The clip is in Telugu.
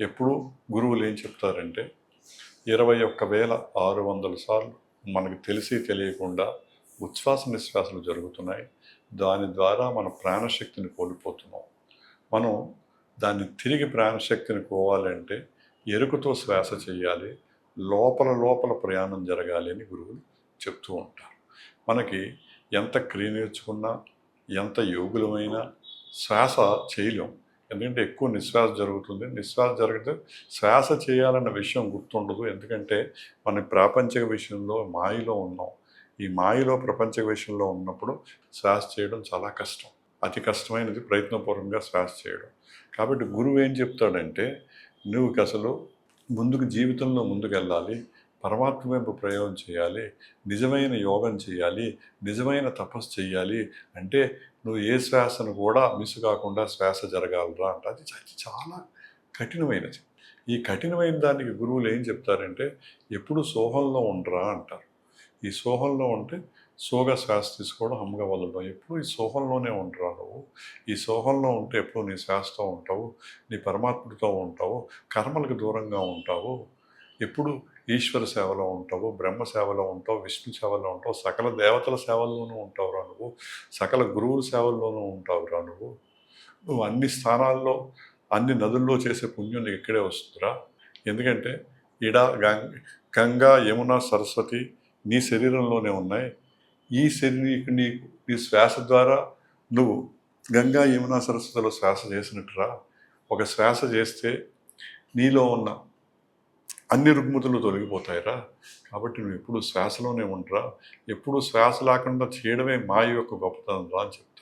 ఎప్పుడు గురువులు ఏం చెప్తారంటే 21,600 సార్లు మనకు తెలిసి తెలియకుండా ఉచ్ఛ్వాస నిశ్వాసలు జరుగుతున్నాయి. దాని ద్వారా మన ప్రాణశక్తిని కోల్పోతున్నాం. మనం దాన్ని తిరిగి ప్రాణశక్తిని పోవాలంటే ఎరుకతో శ్వాస చేయాలి, లోపల లోపల ప్రయాణం జరగాలి అని గురువులు చెప్తూ ఉంటారు. మనకి ఎంత క్రియ నేర్చుకున్నా, ఎంత యోగులమైనా శ్వాస చేయలేం. ఎందుకంటే ఎక్కువ నిశ్వాస జరుగుతుంది. నిశ్వాస జరిగితే శ్వాస చేయాలన్న విషయం గుర్తుండదు. ఎందుకంటే మన ప్రాపంచిక విషయంలో మాయలో ఉన్నాం. ఈ మాయలో ప్రపంచ విషయంలో ఉన్నప్పుడు శ్వాస చేయడం చాలా కష్టం. అతి కష్టమైనది ప్రయత్నపూర్వకంగా శ్వాస చేయడం. కాబట్టి గురువు ఏం చెప్తాడంటే, నువ్వు అసలు ముందుకు జీవితంలో ముందుకెళ్ళాలి, పరమాత్మ వైపు ప్రయోగం చేయాలి, నిజమైన యోగం చేయాలి, నిజమైన తపస్సు చేయాలి అంటే నువ్వు ఏ శ్వాసను కూడా మిస్ కాకుండా శ్వాస జరగాలరా అంటే అది చాలా కఠినమైనది. ఈ కఠినమైన దానికి గురువులు ఏం చెప్తారంటే ఎప్పుడు సోహంలో ఉండరా అంటారు. ఈ సోహంలో ఉంటే సోగా శ్వాస తీసుకోవడం, హమ్గా వదలడం. ఎప్పుడు ఈ సోహంలోనే ఉండరా నువ్వు. ఈ సోహంలో ఉంటే ఎప్పుడు నీ శ్వాసతో ఉంటావు, నీ పరమాత్ముడితో ఉంటావు, కర్మలకు దూరంగా ఉంటావు, ఎప్పుడు ఈశ్వర సేవలో ఉంటావు, బ్రహ్మ సేవలో ఉంటావు, విష్ణు సేవలో ఉంటావు, సకల దేవతల సేవల్లోనూ ఉంటావురా నువ్వు, సకల గురువుల సేవల్లోనూ ఉంటావురా నువ్వు. నువ్వు అన్ని స్థానాల్లో అన్ని నదుల్లో చేసే పుణ్యం నీకు ఇక్కడే వస్తుందిరా. ఎందుకంటే ఇడ గంగా, యమున, సరస్వతి నీ శరీరంలోనే ఉన్నాయి. ఈ శరీరం నీ శ్వాస ద్వారా నువ్వు గంగా, యమున, సరస్వతిలో శ్వాస చేసినట్టురా. ఒక శ్వాస చేస్తే నీలో ఉన్న అన్ని రుగ్మతులు తొలగిపోతాయిరా. కాబట్టి నువ్వు ఎప్పుడు శ్వాసలోనే ఉండరా. ఎప్పుడు శ్వాస లేకుండా చేయడమే మాయ యొక్క గొప్పతనం రా అని చెప్తాను.